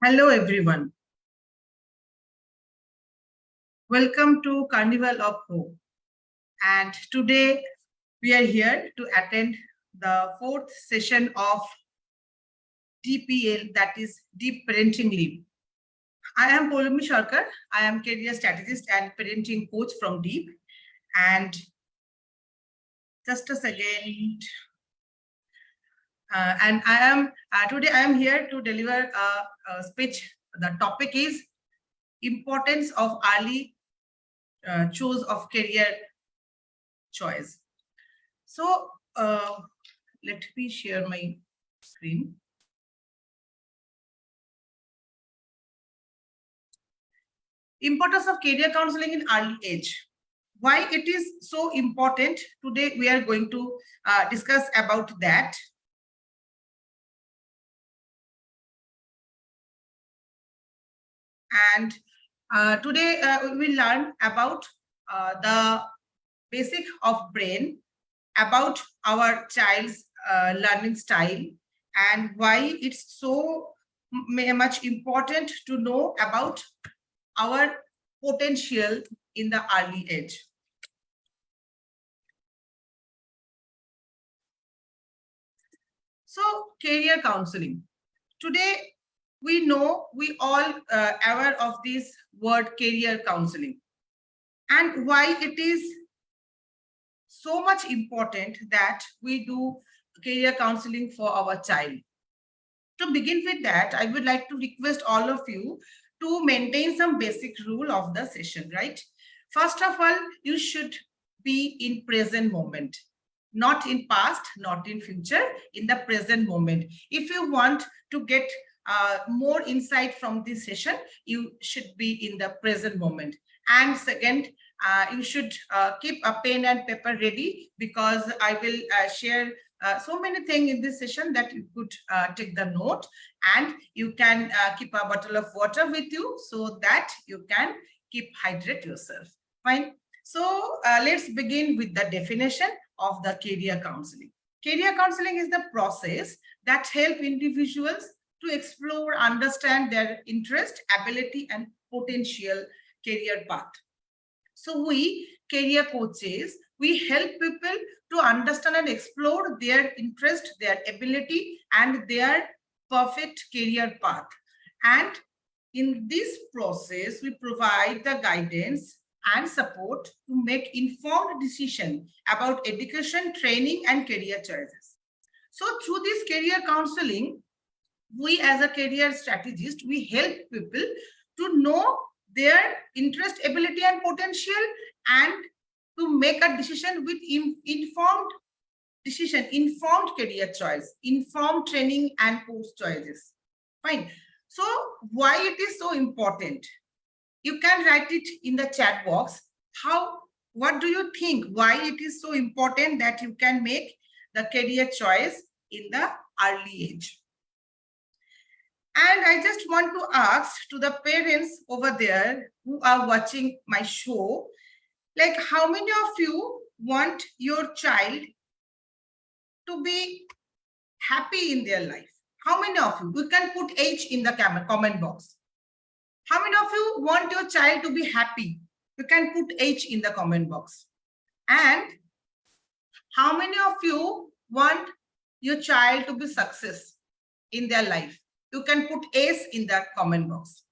Hello everyone. Welcome to Carnival of Hope. And today we are here to attend the fourth session of DPL, that is Deep Parenting Leave. I am Poulami Sarker. I am career strategist and parenting coach from Deep. And just a second. And I am today I am here to deliver a speech. The topic is importance of early choice of career choice. So let me share my screen. Importance of career counseling in early age. Why it is so important? Today we are going to discuss about that. And today we will learn about the basic of brain, about our child's learning style, and why it's so much important to know about our potential in the early age. So career counseling. Today, we know we all aware of this word career counseling and why it is so much important that we do career counseling for our child. To begin with that, I would like to request all of you to maintain some basic rule of the session, right? First of all, you should be in present moment, not in past, not in future, in the present moment. If you want to get more insight from this session, you should be in the present moment. And second, you should keep a pen and paper ready, because I will share so many things in this session that you could take the note, and you can keep a bottle of water with you so that you can keep hydrate yourself. Fine. So let's begin with the definition of the career counseling. Career counseling is the process that helps individuals to explore, understand their interest, ability, and potential career path. So we, career coaches, we help people to understand and explore their interest, their ability, and their perfect career path. And in this process, we provide the guidance and support to make informed decision about education, training, and career choices. So through this career counseling, we as a career strategist, we help people to know their interest, ability, and potential, and to make a decision with informed decision, informed career choice, informed training and post choices. Fine. So why it is so important? You can write it in the chat box. What do you think? Why it is so important that you can make the career choice in the early age? And I just want to ask to the parents over there who are watching my show, like, how many of you want your child to be happy in their life? How many of you? You can put H in the comment box. How many of you want your child to be happy? You can put H in the comment box. And how many of you want your child to be success in their life? You can put S in the comment box.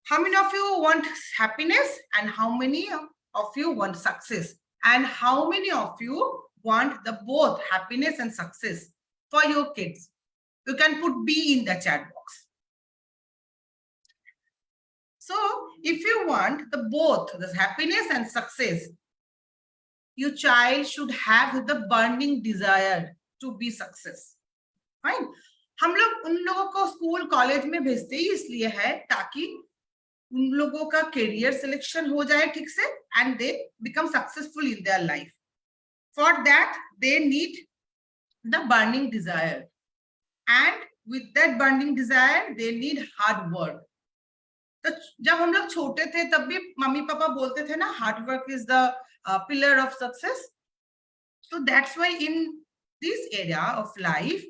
How many of you want happiness, and how many of you want success? And how many of you want the both happiness and success for your kids? You can put B in the chat box. So if you want the both, the happiness and success, your child should have the burning desire to be success. Fine. हम लोग उन लोगों को school college में भेजते ही इसलिए है ताकि उन लोगों का करियर सिलेक्शन हो जाए ठीक से, and they become successful in their life. For that they need the burning desire, and with that burning desire they need hard work. तो जब हम लोग छोटे थे तब भी मम्मी पापा बोलते थे ना, hard work is the pillar of success. So that's why in this area of life,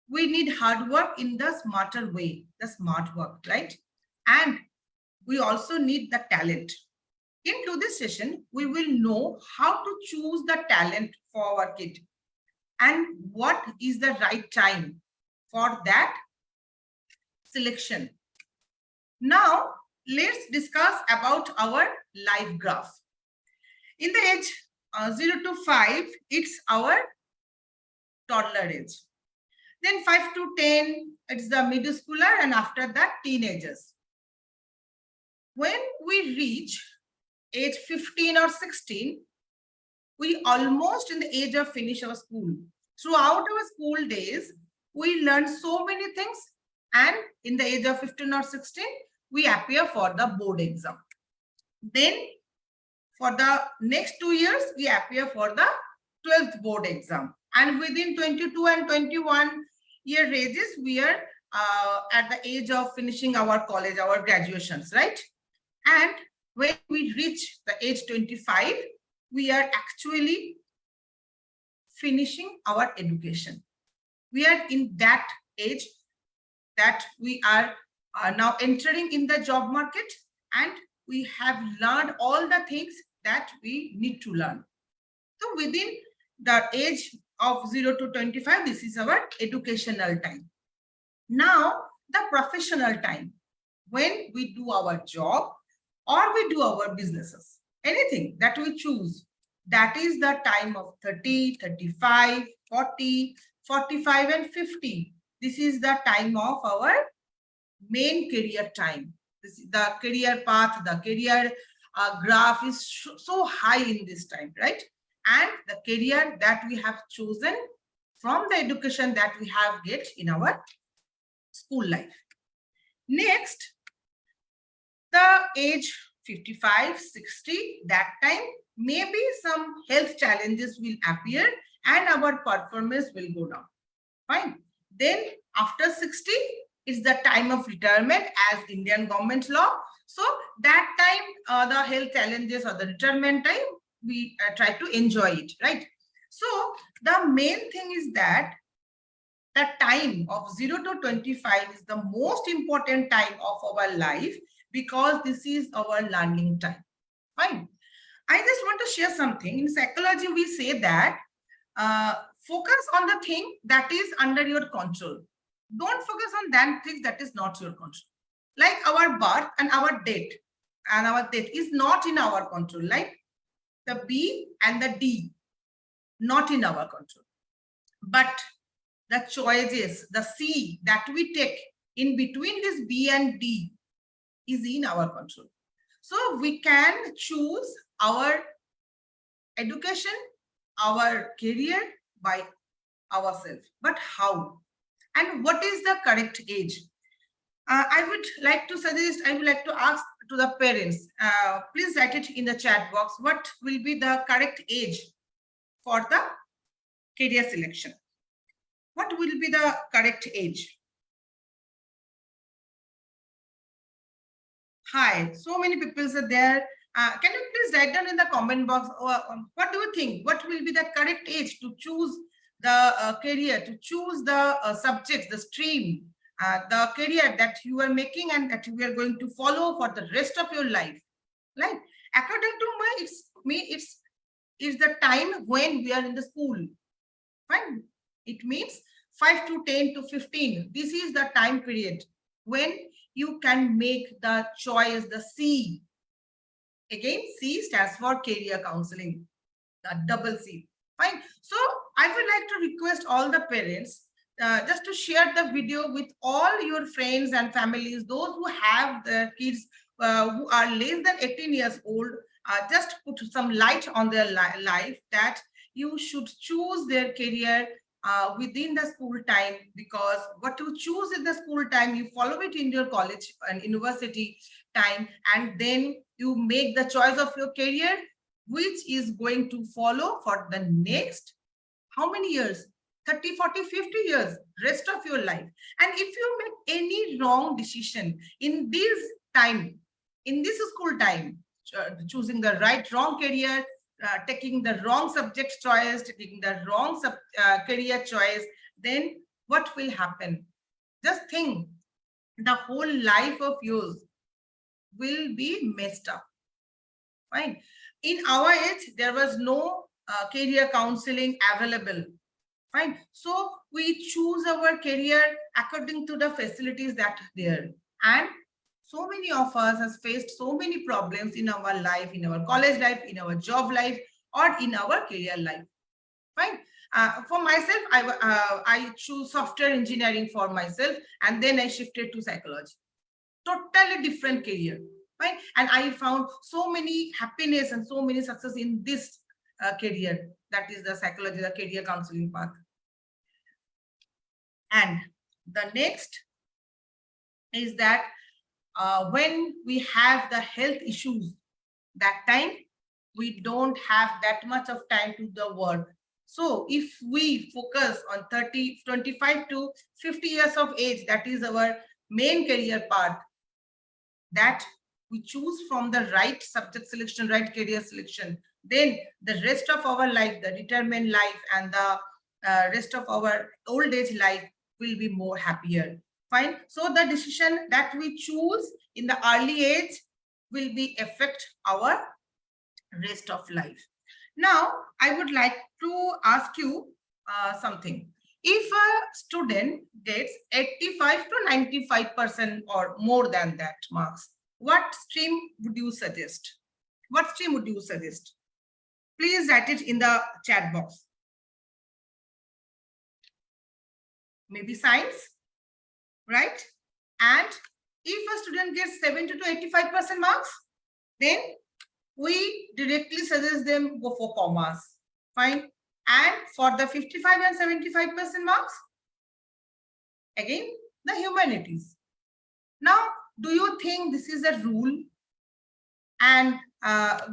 we need hard work in the smarter way, the smart work, right? And we also need the talent. In this session, we will know how to choose the talent for our kid and what is the right time for that selection. Now, let's discuss about our life graph. In the age 0 to 5, it's our toddler age. Then 5 to 10, it's the middle schooler, and after that, teenagers. When we reach age 15 or 16, we almost in the age of finish our school. Throughout our school days, we learn so many things, and in the age of 15 or 16, we appear for the board exam. Then for the next 2 years, we appear for the 12th board exam. And within 22 and 21 year ages, we are at the age of finishing our college, our graduations, right? And when we reach the age 25, we are actually finishing our education. We are in that age that we are now entering in the job market, and we have learned all the things that we need to learn. So within the age of 0 to 25, this is our educational time. Now, the professional time, when we do our job or we do our businesses, anything that we choose, that is the time of 30, 35, 40, 45, and 50. This is the time of our main career time. This is the career path, the career graph is so high in this time, right? And the career that we have chosen from the education that we have get in our school life. Next, the age 55, 60, that time maybe some health challenges will appear and our performance will go down. Fine. Then after 60 is the time of retirement as Indian government law. So that time the health challenges or the retirement time, we try to enjoy it, right? So the main thing is that the time of 0 to 25 is the most important time of our life because this is our learning time. Fine. I just want to share something. In psychology, we say that focus on the thing that is under your control. Don't focus on that thing that is not your control. Like our birth and our date and our death is not in our control. Like the B and the D, not in our control. But the choices, the C that we take in between this B and D is in our control. So we can choose our education, our career by ourselves. But how? And what is the correct age? I would like to suggest, I would like to ask to the parents, please write it in the chat box. What will be the correct age for the career selection? What will be the correct age? Hi, so many people are there. Can you please write down in the comment box, what do you think? What will be the correct age to choose the career, to choose the subjects, the stream, the career that you are making and that you are going to follow for the rest of your life? Like, according to it's the time when we are in the school. Fine. It means 5 to 10 to 15. This is the time period when you can make the choice, the C. Again, C stands for career counseling, the double C. Fine. So I would like to request all the parents just to share the video with all your friends and families, those who have the kids who are less than 18 years old, just put some light on their life that you should choose their career within the school time, because what you choose in the school time, you follow it in your college and university time, and then you make the choice of your career, which is going to follow for the next, how many years? 30, 40, 50 years, rest of your life. And if you make any wrong decision in this time, in this school time, choosing the wrong career, taking the wrong subject choice, taking the wrong career choice, then what will happen? Just think, the whole life of yours will be messed up. Fine. In our age, there was no career counseling available. Fine. So we choose our career according to the facilities that are there. And so many of us has faced so many problems in our life, in our college life, in our job life, or in our career life. Fine. For myself, I choose software engineering for myself, and then I shifted to psychology. Totally different career. Right? And I found so many happiness and so many success in this career, that is the psychology, the career counseling path. And the next is that when we have the health issues, that time we don't have that much of time to the work. So if we focus on 25 to 50 years of age, that is our main career path, that we choose from the right subject selection, right career selection, then the rest of our life, the retirement life and the rest of our old age life will be more happier. Fine. So the decision that we choose in the early age will be affect our rest of life. Now, I would like to ask you something. If a student gets 85 to 95% or more than that marks, what stream would you suggest? What stream would you suggest? Please write it in the chat box. Maybe science, right? And if a student gets 70 to 85% marks, then we directly suggest them go for commerce. Fine. And for the 55 and 75% marks, again, the humanities. Now, do you think this is a rule? And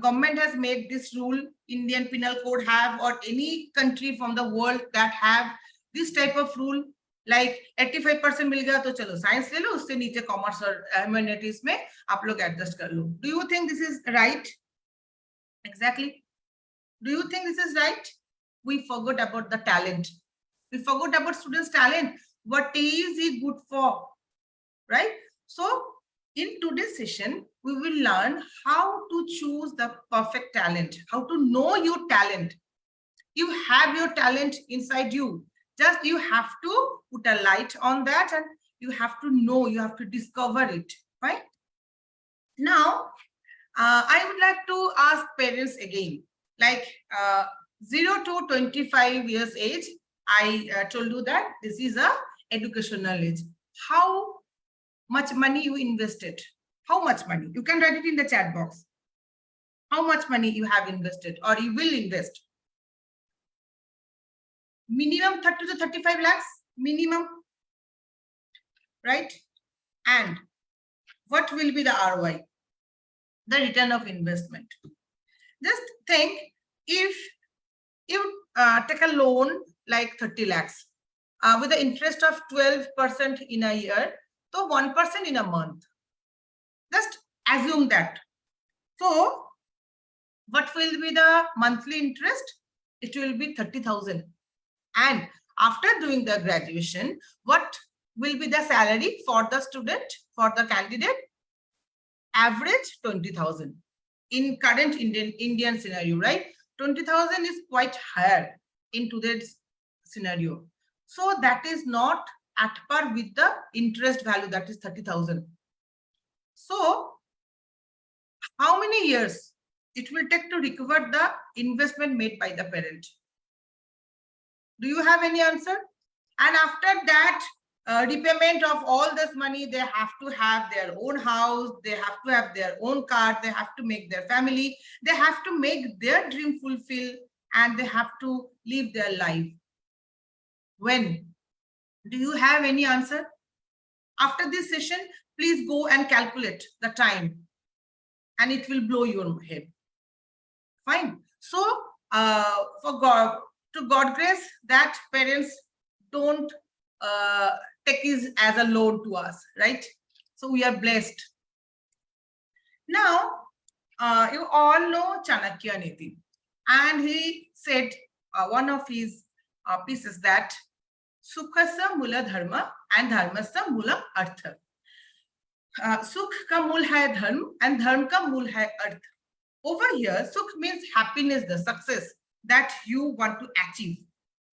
government has made this rule, Indian Penal Code have, or any country from the world that have this type of rule? Like 85% मिल गया तो चलो science ले लो, उससे नीचे commerce और humanities में आप लोग एडजस्ट कर लो. Do you think this is right? Exactly. Do you think this is right? We forgot about the talent. We forgot about students' talent. What is he good for? Right? So, in today's session, we will learn how to choose the perfect talent, how to know your talent. You have your talent inside you. Just you have to put a light on that and you have to know, you have to discover it. Right? Now, I would like to ask parents again, like 0 to 25 years age, I told you that this is a educational age. How much money you invested? How much money? You can write it in the chat box. How much money you have invested or you will invest? Minimum 30 to 35 lakhs, minimum, right? And what will be the ROI? The return of investment. Just think, if you take a loan like 30 lakhs with the interest of 12% in a year, so 1% in a month. Just assume that. So what will be the monthly interest? It will be 30,000. And after doing the graduation, what will be the salary for the student, for the candidate? Average 20,000. In current Indian scenario, right? 20,000 is quite higher in today's scenario. So that is not at par with the interest value, that is 30,000. So how many years it will take to recover the investment made by the parent? Do you have any answer? And after that, repayment of all this money, they have to have their own house, they have to have their own car, they have to make their family, they have to make their dream fulfill, and they have to live their life. When? Do you have any answer? After this session, please go and calculate the time and it will blow your head. Fine. So for God, to God grace, that parents don't take it as a load to us, right? So we are blessed. Now, you all know Chanakya Niti, and he said one of his pieces that Sukhasa mula dharma and dharmasa mula artha. Sukh ka mool hai dharma and dharma ka mool hai artha. Over here, sukh means happiness, the success that you want to achieve.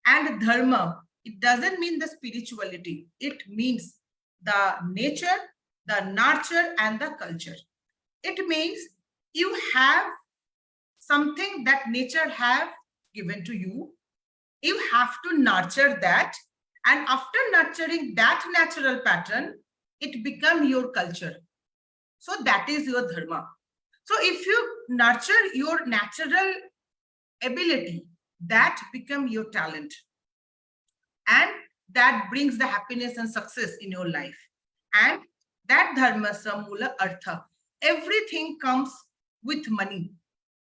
And dharma, it doesn't mean the spirituality. It means the nature, the nurture, and the culture. It means you have something that nature have given to you. You have to nurture that. And after nurturing that natural pattern, it becomes your culture. So that is your dharma. So if you nurture your natural ability, that become your talent. And that brings the happiness and success in your life. And that dharma samula artha. Everything comes with money.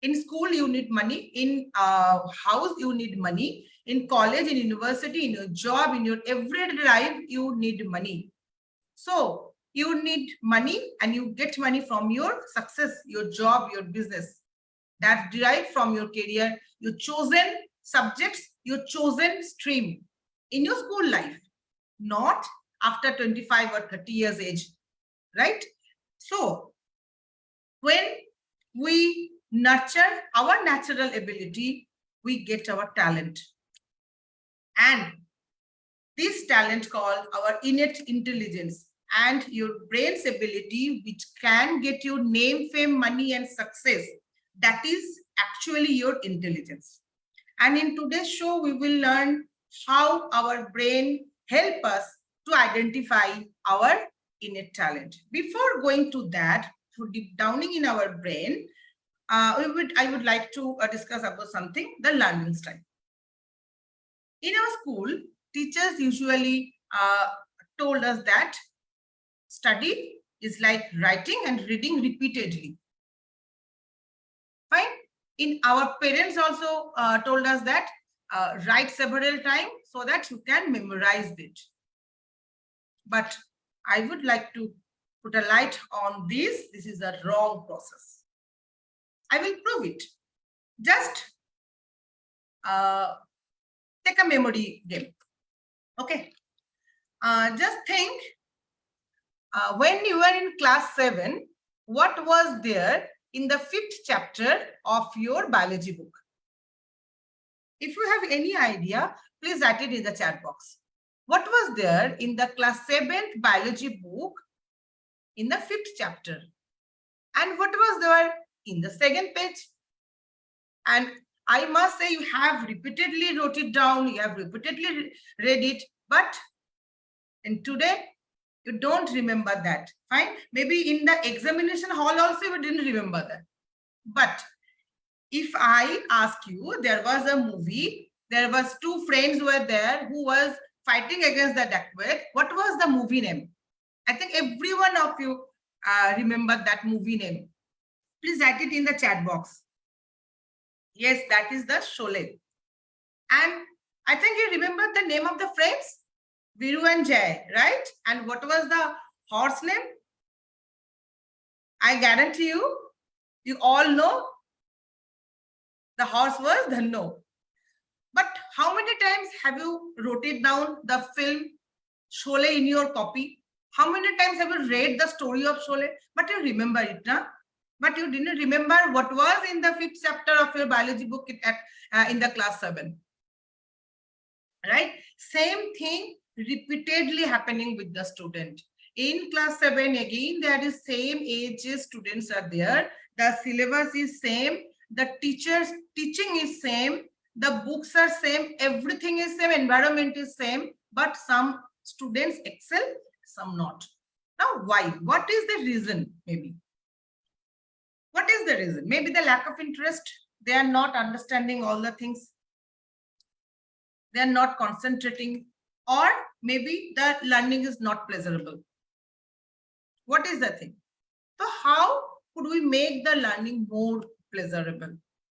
In school, you need money. In house, you need money. In college, in university, in your job, in your everyday life, you need money. So you need money and you get money from your success, your job, your business. That derived from your career, your chosen subjects, your chosen stream in your school life, not after 25 or 30 years age, right? So when we nurture our natural ability, we get our talent. And this talent called our innate intelligence and your brain's ability, which can get you name, fame, money, and success. That is actually your intelligence. And in today's show, we will learn how our brain help us to identify our innate talent. Before going to that, for deep downing in our brain, I would like to discuss about something, the learning style. In our school, teachers usually told us that study is like writing and reading repeatedly. Fine. In our parents also told us that write several times so that you can memorize it. But I would like to put a light on this. This is a wrong process. I will prove it. Just take a memory game. Okay. Just think, when you were in class 7, what was there in the 5th chapter of your biology book? If you have any idea, please write it in the chat box. What was there in the class 7th biology book in the 5th chapter? And what was there in the 2nd page? And I must say, you have repeatedly wrote it down, you have repeatedly read it, but in today, you don't remember that. Fine. Maybe in the examination hall also you didn't remember that. But if I ask you, there was a movie, there was 2 friends were there who was fighting against the dacoit. What was the movie name? I think every one of you remember that movie name. Please write it in the chat box. Yes, that is the Sholay. And I think you remember the name of the friends? Viru and Jay, right? And what was the horse name? I guarantee you, you all know the horse was Dhanno. But how many times have you wrote it down, the film Sholay in your copy? How many times have you read the story of Sholay? But you remember it, huh? But you didn't remember what was in the 5th chapter of your biology book in the class 7. Right? Same thing repeatedly happening with the student. In class 7, again, there is same age students are there. The syllabus is same. The teachers teaching is same. The books are same. Everything is same. Environment is same. But some students excel, some not. Now, why? What is the reason? Maybe. What is the reason? Maybe the lack of interest. They are not understanding all the things. They are not concentrating, or maybe the learning is not pleasurable. What is the thing? So how could we make the learning more pleasurable?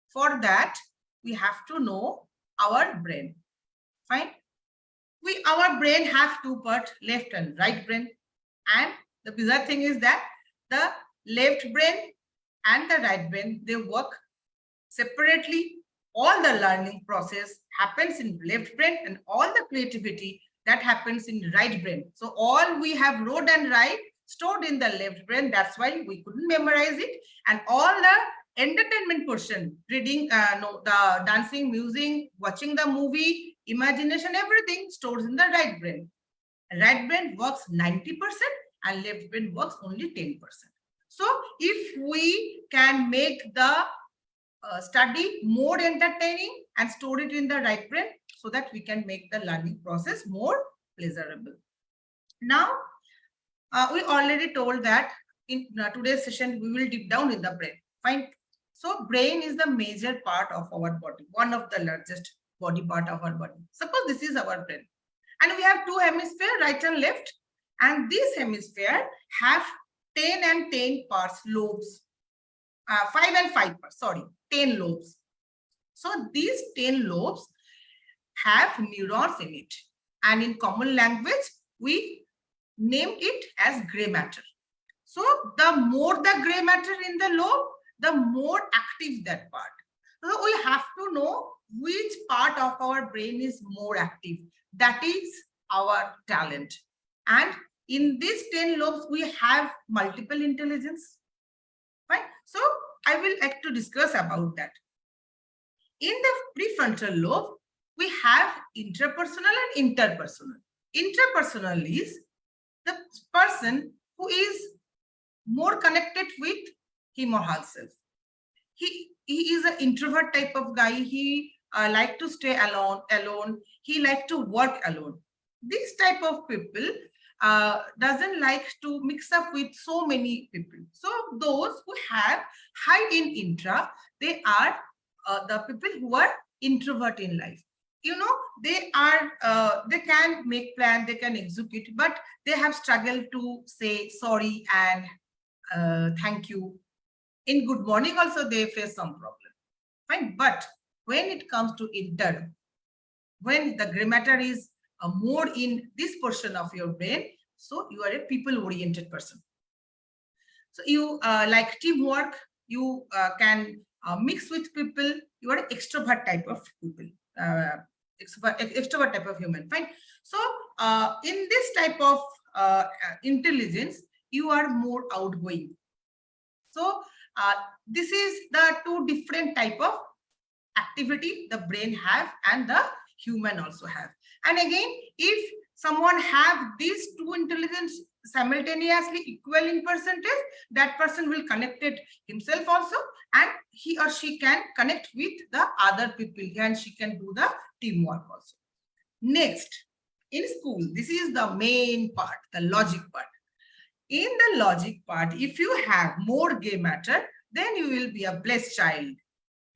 For that, we have to know our brain. Fine. Our brain have 2 parts, left and right brain. And the bizarre thing is that the left brain and the right brain, they work separately all the learning process happens in left brain and all the creativity that happens in right brain. So all we have wrote and write stored in the left brain. That's why we couldn't memorize it. And all the entertainment portion, reading, the dancing, music, watching the movie, imagination, everything stores in the right brain. Right brain works 90% and left brain works only 10%. So if we can make the study more entertaining and store it in the right brain so that we can make the learning process more pleasurable. Now, we already told that in today's session, we will deep down in the brain. Fine. So brain is the major part of our body, one of the largest body part of our body. Suppose this is our brain. And we have two hemispheres, right and left. And this hemisphere have 10 and 10 parts, lobes. 5 and 5 parts, sorry, 10 lobes. So these 10 lobes have neurons in it. And in common language, we named it as gray matter. So the more the gray matter in the lobe, the more active that part. So we have to know which part of our brain is more active. That is our talent. And in these 10 lobes, we have multiple intelligence. Right? So I will like to discuss about that. In the prefrontal lobe, we have intrapersonal and interpersonal. Interpersonal is the person who is more connected with him or herself. He is an introvert type of guy. He like to stay alone. He like to work alone. This type of people doesn't like to mix up with so many people. So those who have high in intra, they are the people who are introvert in life. You know, they are they can make plan, they can execute, but they have struggled to say sorry and thank you. In good morning also they face some problem. Fine, but when it comes to inter, when the gray matter is more in this portion of your brain, so you are a people oriented person. So you like teamwork, you can mix with people, you are an extrovert type of people, extrovert type of human. Fine. So in this type of intelligence, you are more outgoing. So this is the two different type of activity the brain have and the human also have. And again, if someone have these two intelligence simultaneously equal in percentage, that person will connect it himself also, and he or she can connect with the other people and she can do the teamwork also. Next, in school, this is the main part, the logic part. In the logic part, if you have more gray matter, then you will be a blessed child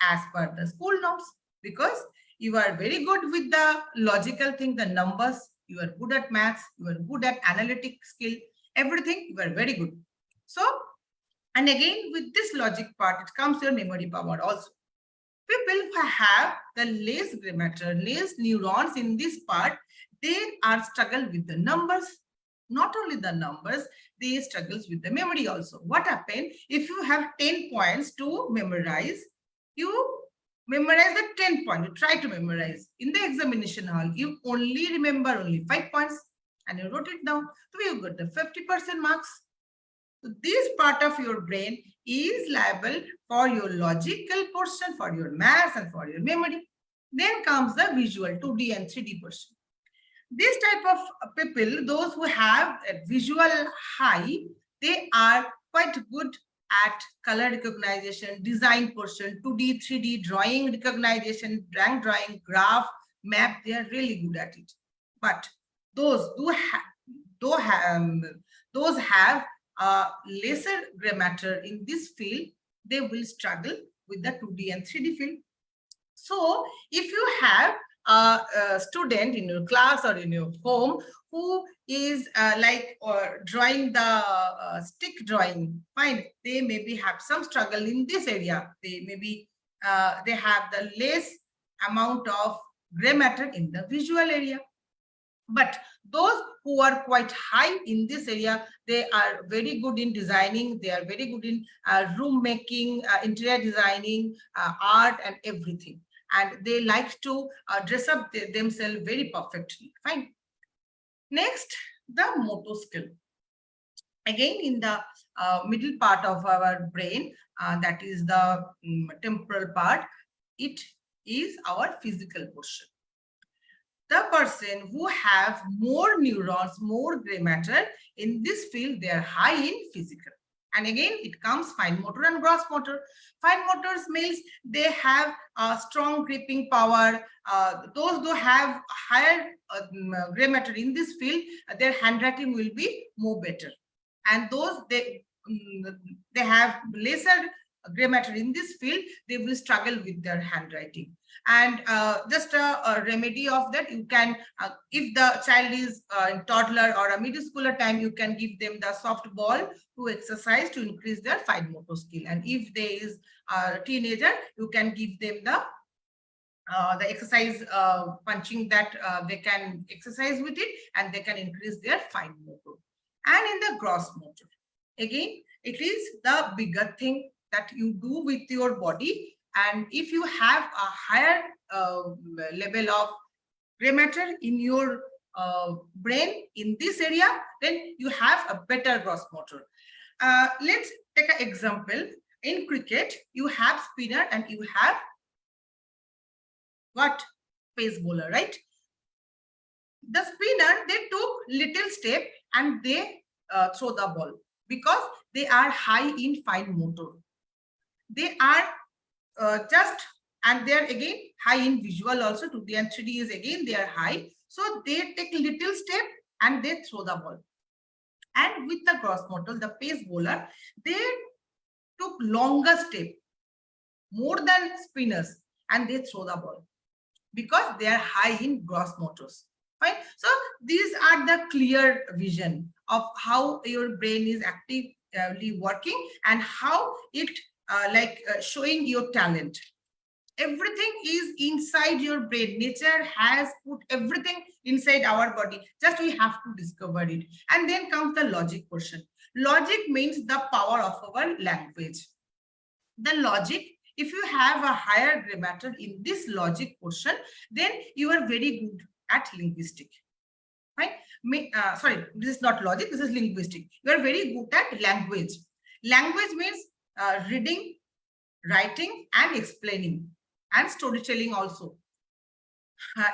as per the school norms, because you are very good with the logical thing, the numbers, you are good at maths, you are good at analytic skill, everything, you are very good. So, and again, with this logic part, it comes your memory power also. People who have the less gray matter, less neurons in this part, they are struggle with the numbers. Not only the numbers, they struggles with the memory also. What happened if you have 10 points to memorize? You memorize the 10 points. You try to memorize. In the examination hall, you only remember only 5 points and you wrote it down. So you got the 50% marks. So this part of your brain is liable for your logical portion, for your maths and for your memory. Then comes the visual, 2D and 3D portion. This type of people, those who have a visual high, they are quite good at color recognition, design portion, 2D, 3D, drawing recognition, blank drawing, graph, map, they are really good at it. But those who have lesser gray matter in this field, they will struggle with the 2D and 3D field. So if you have a student in your class or in your home who is drawing the stick drawing, fine, they maybe have some struggle in this area. They maybe they have the less amount of gray matter in the visual area. But those who are quite high in this area, they are very good in designing, they are very good in room making, interior designing, art and everything. and they like to dress up themselves very perfectly. Fine. Next, the motor skill. Again, in the middle part of our brain, that is the temporal part, it is our physical portion. The person who have more neurons, more gray matter in this field, they are high in physical. And again, it comes fine motor and gross motor. Fine motors means they have strong gripping power. Those who have higher gray matter in this field, their handwriting will be more better. And those they have lesser gray matter in this field, they will struggle with their handwriting. And just a remedy of that, you can, if the child is in toddler or a middle schooler time, you can give them the soft ball to exercise to increase their fine motor skill. And if there is a teenager, you can give them the exercise punching that they can exercise with it, and they can increase their fine motor. And in the gross motor, again, it is the bigger thing that you do with your body. And if you have a higher level of gray matter in your brain in this area, then you have a better gross motor. Let's take an example. In cricket, you have spinner and you have what? Pace bowler, right? The spinner, they took little step and they throw the ball because they are high in fine motor. They are just, and they're again high in visual also. 2D and 3D is again they are high. So they take little step and they throw the ball. And with the gross motor, the pace bowler, they took longer step, more than spinners, and they throw the ball because they are high in gross motors. Fine. So these are the clear vision of how your brain is actively working and how it showing your talent. Everything is inside your brain. Nature has put everything inside our body. Just we have to discover it. And then comes the logic portion. Logic means the power of our language. The logic, if you have a higher gray matter in this logic portion, then you are very good at linguistic. Right? Sorry, this is not logic, this is linguistic. You are very good at language. Language means reading, writing, and explaining, and storytelling also.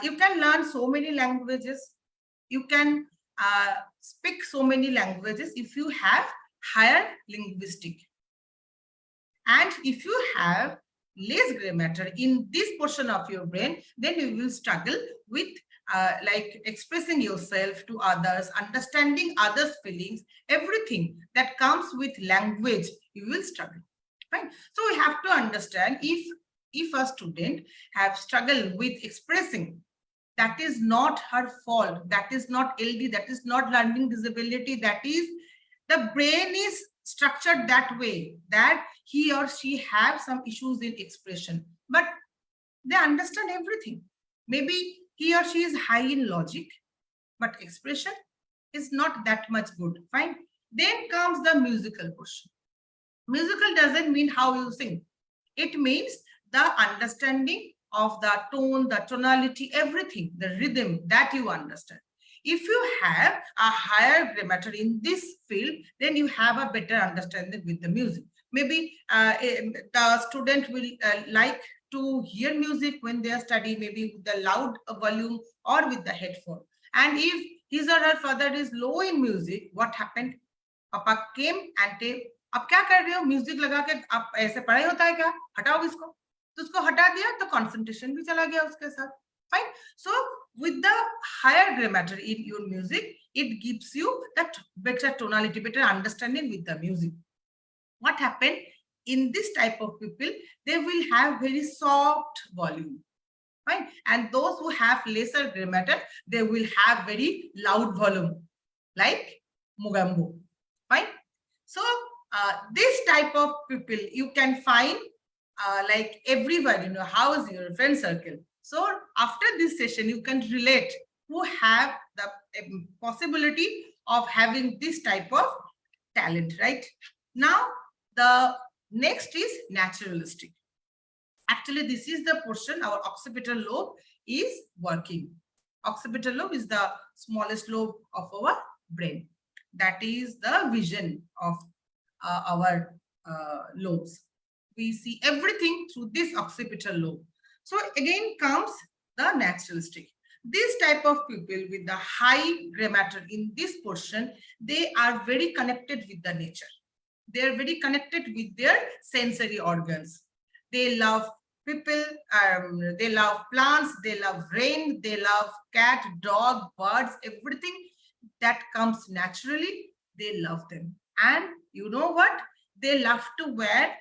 You can learn so many languages. You can speak so many languages if you have higher linguistic. And if you have less gray matter in this portion of your brain, then you will struggle with expressing yourself to others, understanding others' feelings, everything that comes with language, you will struggle. Right? So we have to understand if a student have struggled with expressing, that is not her fault. That is not LD. That is not learning disability. That is the brain is structured that way that he or she have some issues in expression, but they understand everything. Maybe he or she is high in logic, but expression is not that much good. Fine. Then comes the musical portion. Musical doesn't mean how you sing. It means the understanding of the tone, the tonality, everything, the rhythm that you understand. If you have a higher gray matter in this field, then you have a better understanding with the music. Maybe the student will like to hear music when they are studying, maybe with the loud volume or with the headphone. And if his or her father is low in music, what happened? Papa came and they, अब क्या कर रहे हो music लगा के आप ऐसे पढ़ाई होता है क्या हटाओ इसको तो उसको हटा दिया तो कंसंट्रेशन भी चला गया उसके साथ fine so with the higher gray matter in your music, it gives you that better tonality, better understanding with the music. What happened in this type of people, they will have very soft volume, right? And those who have lesser gray matter, they will have very loud volume, like Mugambo, right? So this type of people you can find like everywhere, you know, how is your friend circle? So after this session, you can relate who have the possibility of having this type of talent, right? Now, the next is naturalistic. Actually, this is the portion our occipital lobe is working. Occipital lobe is the smallest lobe of our brain. That is the vision of our lobes. We see everything through this occipital lobe. So again comes the naturalistic. This type of people with the high gray matter in this portion, they are very connected with the nature. They are very connected with their sensory organs. They love people, they love plants, they love rain, they love cat, dog, birds, everything that comes naturally, they love them. And you know what? They love to wear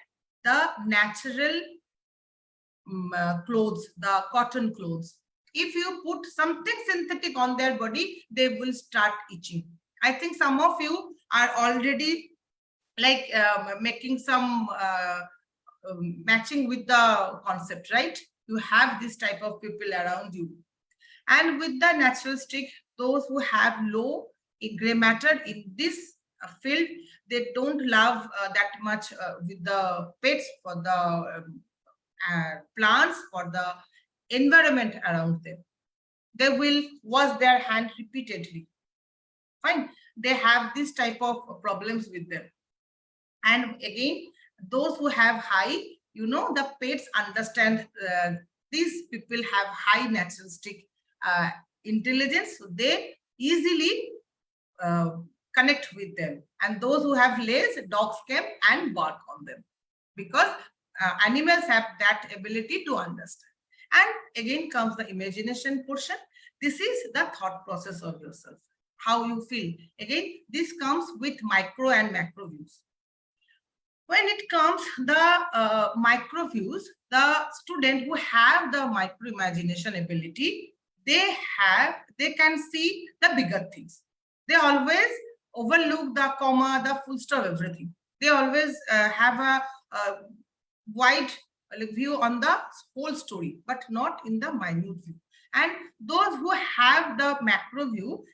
the natural clothes, the cotton clothes. If you put something synthetic on their body, they will start itching. I think some of you are already like making some matching with the concept, right? You have this type of people around you. And with the naturalistic, those who have low gray matter in this field, they don't love that much with the pets, for the plants, for the environment around them. They will wash their hand repeatedly. Fine. They have this type of problems with them. And again, those who have high, the pets understand these people have high naturalistic intelligence. So they easily connect with them. And those who have less, dogs come and bark on them, because animals have that ability to understand. And again comes the imagination portion. This is the thought process of yourself, how you feel. Again, this comes with micro and macro views. When it comes the micro views, the student who have the micro imagination ability, they can see the bigger things. They always overlook the comma, the full stop, everything. They always have a wide view on the whole story, but not in the minute view. And those who have the macro view,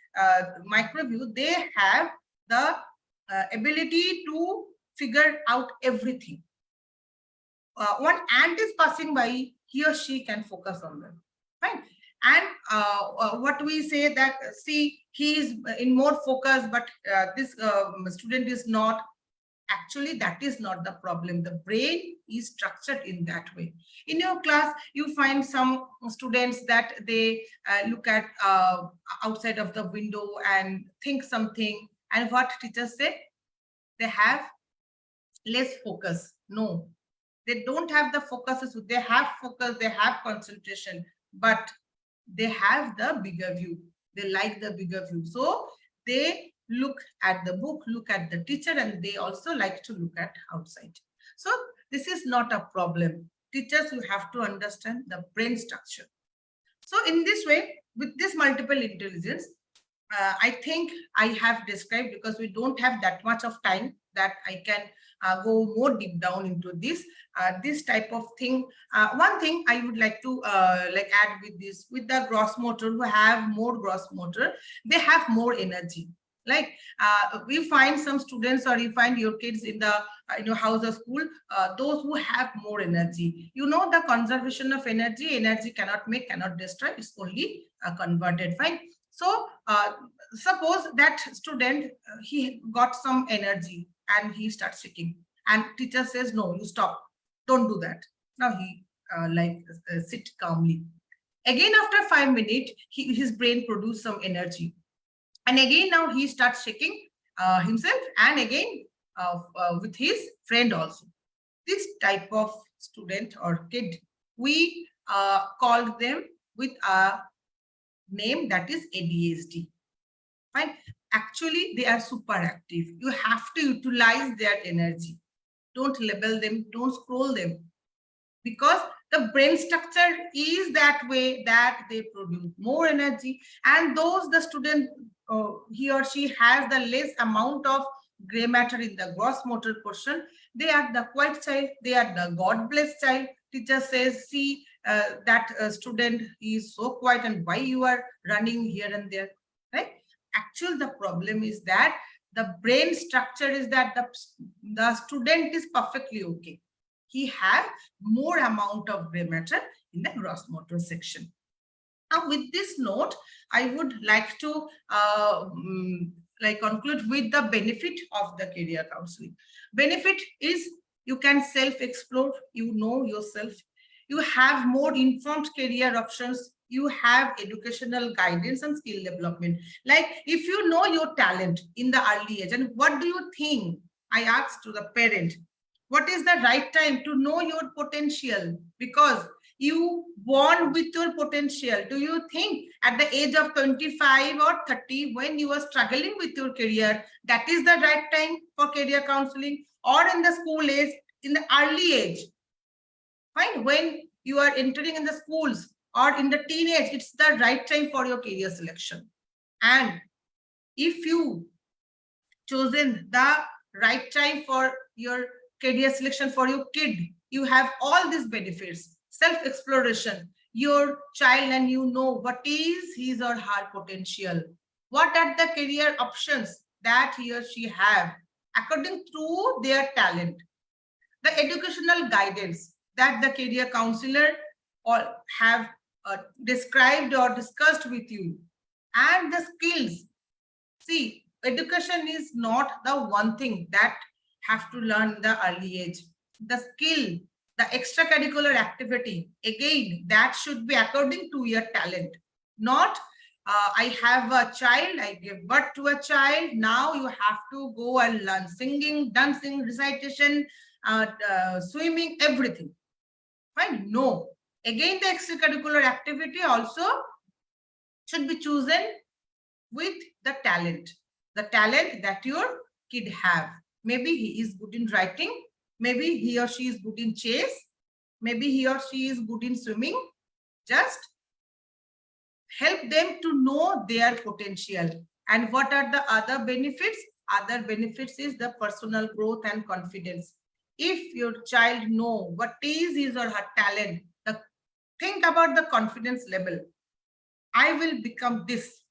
micro view, they have the ability to figure out everything. One ant is passing by, he or she can focus on them. Fine. And what we say that, see, he is in more focus, but this student is not. Actually, that is not the problem. The brain is structured in that way. In your class, you find some students that they look at outside of the window and think something. And what teachers say? They have less focus. No, they don't have the focus. They have focus, they have concentration, but they have the bigger view. They like the bigger view. So they look at the book, look at the teacher, and they also like to look at outside. So this is not a problem. Teachers, you have to understand the brain structure. So in this way, with this multiple intelligence, I think I have described, because we don't have that much of time that I can go more deep down into this type of thing. One thing I would like to add with this, with the gross motor, who have more gross motor, they have more energy. Like we find some students, or you find your kids in the house or school, those who have more energy. The conservation of energy cannot make, cannot destroy, it's only converted. Fine. So suppose that student, he got some energy and he starts shaking, and teacher says, no, you stop, don't do that. Now he sit calmly. Again, after 5 minutes, his brain produce some energy, and again now he starts shaking himself, and again with his friend also. This type of student or kid, we called them with a name, that is ADHD. Fine. Actually, they are super active. You have to utilize their energy. Don't label them, don't scroll them, because the brain structure is that way, that they produce more energy. And those the student, he or she has the less amount of gray matter in the gross motor portion, they are the quiet child, they are the God blessed child. Teacher says, see, that student is so quiet, and why you are running here and there, right? Actually, the problem is that the brain structure is that the student is perfectly okay. he have more amount of gray matter in the gross motor section. Now, with this note, I would like to conclude with the benefit of the career counseling. Benefit is you can self-explore, you know yourself, you have more informed career options, you have educational guidance and skill development. Like if you know your talent in the early age, and what do you think? I asked to the parent, what is the right time to know your potential? Because you born with your potential. Do you think at the age of 25 or 30, when you are struggling with your career, that is the right time for career counseling? Or in the school age, in the early age, fine, when you are entering in the schools or in the teenage, it's the right time for your career selection. And if you chosen the right time for your career selection for your kid, you have all these benefits, self-exploration, your child, and you know what is his or her potential, what are the career options that he or she have according to their talent, the educational guidance that the career counselor or have described or discussed with you, and the skills. See, education is not the one thing that have to learn in the early age. The skill, the extracurricular activity, again, that should be according to your talent. Not, I have a child, I give birth to a child, now you have to go and learn singing, dancing, recitation, swimming, everything. Fine? No. Again, the extracurricular activity also should be chosen with the talent that your kid have. Maybe he is good in writing, maybe he or she is good in chess, maybe he or she is good in swimming. Just help them to know their potential. And what are the other benefits? Other benefits is the personal growth and confidence. If your child know what is his or her talent, think about the confidence level. I will become this.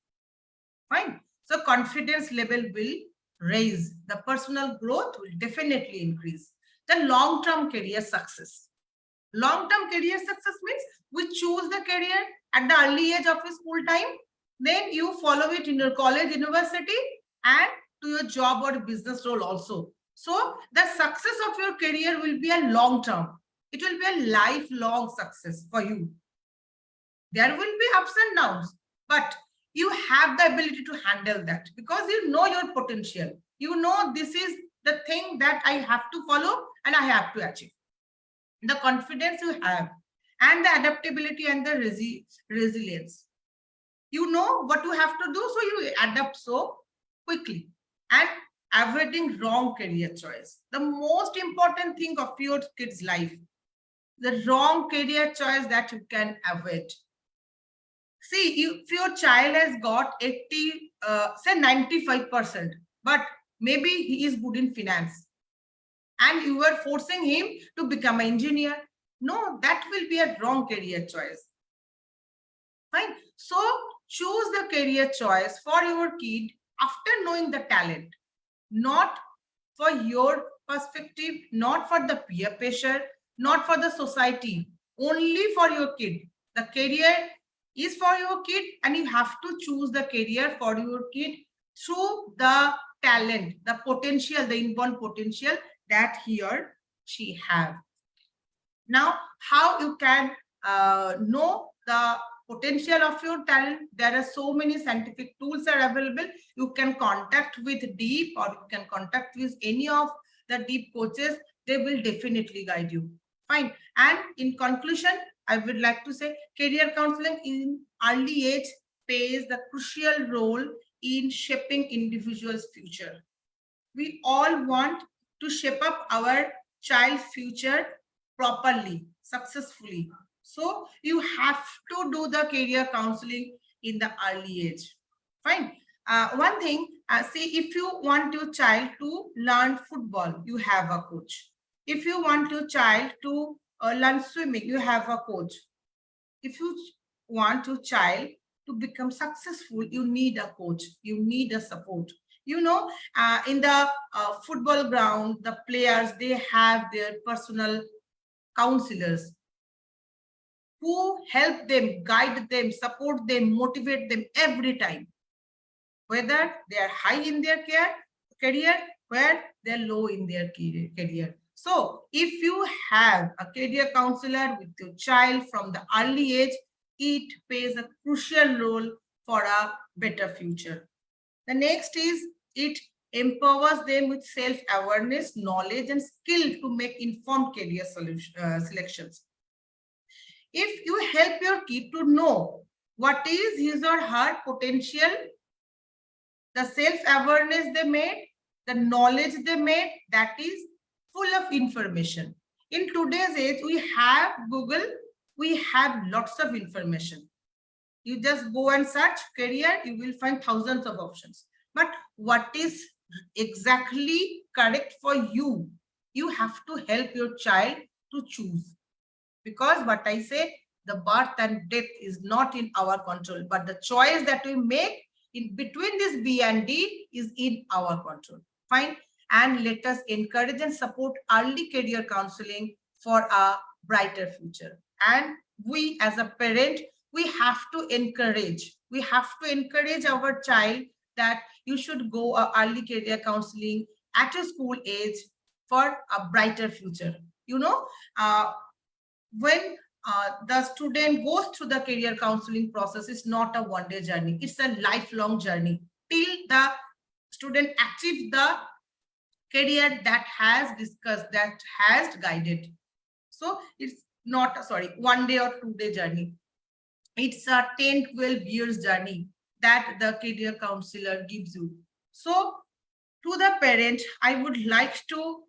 Fine. So confidence level will raise. The personal growth will definitely increase. The long-term career success. Long-term career success means we choose the career at the early age of your school time. Then you follow it in your college, university, and to your job or business role also. So the success of your career will be a long-term. It will be a lifelong success for you. There will be ups and downs, but you have the ability to handle that because you know your potential. You know this is the thing that I have to follow and I have to achieve. The confidence you have and the adaptability and the resilience. You know what you have to do, so you adapt so quickly. And avoiding wrong career choice. The most important thing of your kid's life, the wrong career choice that you can avoid. See, if your child has got 80, say 95%, but maybe he is good in finance and you are forcing him to become an engineer. No, that will be a wrong career choice. Fine. So choose the career choice for your kid after knowing the talent, not for your perspective, not for the peer pressure, not for the society, only for your kid. The career is for your kid and you have to choose the career for your kid through the talent, the potential, the inborn potential that he or she have. Now, how you can know the potential of your talent? There are so many scientific tools are available. You can contact with DEEP or you can contact with any of the DEEP coaches. They will definitely guide you. Fine. And in conclusion, I would like to say career counseling in early age plays the crucial role in shaping individuals' future. We all want to shape up our child's future properly, successfully. So you have to do the career counseling in the early age. Fine. One thing, see, if you want your child to learn football, you have a coach. If you want your child to learn swimming, you have a coach. If you want your child to become successful, you need a coach. You need a support. You know, in the football ground, the players, they have their personal counselors who help them, guide them, support them, motivate them every time, whether they are high in their career, where they're low in their career. So if you have a career counselor with your child from the early age, it plays a crucial role for a better future. The next is it empowers them with self-awareness, knowledge, and skill to make informed career selections. If you help your kid to know what is his or her potential, the self-awareness they made, the knowledge they made, that is full of information. In today's age, we have Google, we have lots of information. You just go and search career, you will find thousands of options. But what is exactly correct for you? You have to help your child to choose. Because what I say, the birth and death is not in our control, but the choice that we make in between this B and D is in our control. Fine. And let us encourage and support early career counseling for a brighter future. And we as a parent, we have to encourage our child that you should go early career counseling at a school age for a brighter future. You know, when the student goes through the career counseling process, it's not a one-day journey. It's a lifelong journey till the student achieves the career that has discussed, that has guided. So it's not, one day or 2 day journey. It's a 10, 12 years journey that the career counselor gives you. So to the parent, I would like to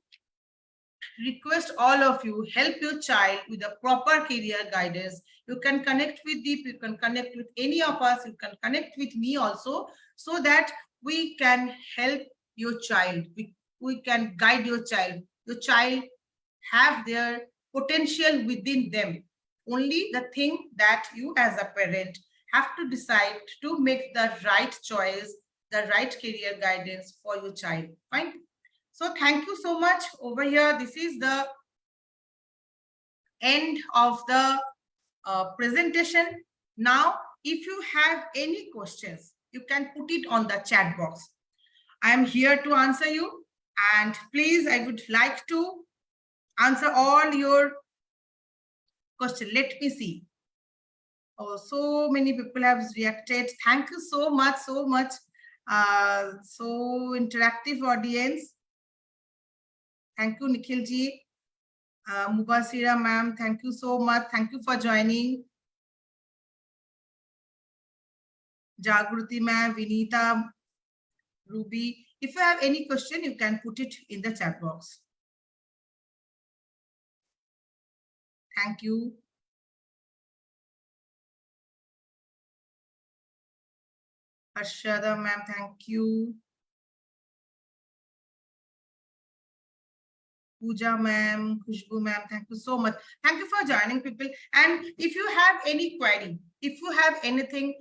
request all of you, help your child with a proper career guidance. You can connect with Deep, you can connect with any of us, you can connect with me also, so that we can help your child. We can guide your child. Your child have their potential within them. Only the thing that you as a parent have to decide to make the right choice, the right career guidance for your child. Fine. So thank you so much over here. This is the end of the presentation. Now, if you have any questions, you can put it on the chat box. I am here to answer you. And please, I would like to answer all your questions. Let me see. Oh, so many people have reacted. Thank you so much, so much. So interactive audience. Thank you, Nikhil ji. Mubasira ma'am, thank you so much. Thank you for joining. Jagruti ma'am, Vinita, Ruby. If you have any question, you can put it in the chat box. Thank you. Arshada ma'am, thank you. Pooja ma'am, Khushbu ma'am, thank you so much. Thank you for joining, people. And if you have any query, if you have anything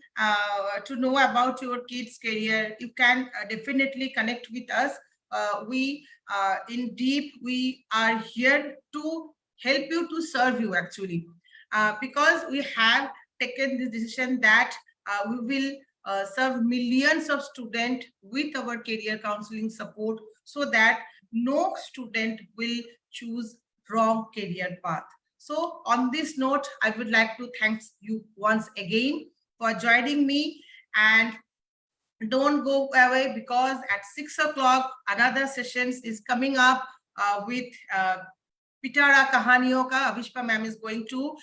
to know about your kids' career, you can definitely connect with us. We in Deep, we are here to help you, to serve you actually, because we have taken the decision that we will serve millions of students with our career counseling support, so that no student will choose wrong career path. So on this note, I would like to thank you once again for joining me, and don't go away, because at 6 o'clock another sessions is coming up with Pitara Kahaniyon Ka. Avishpa ma'am is going to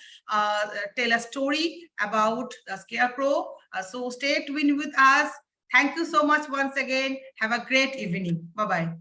tell a story about the scarecrow. So stay tuned with us. Thank you so much once again. Have a great evening. Bye-bye.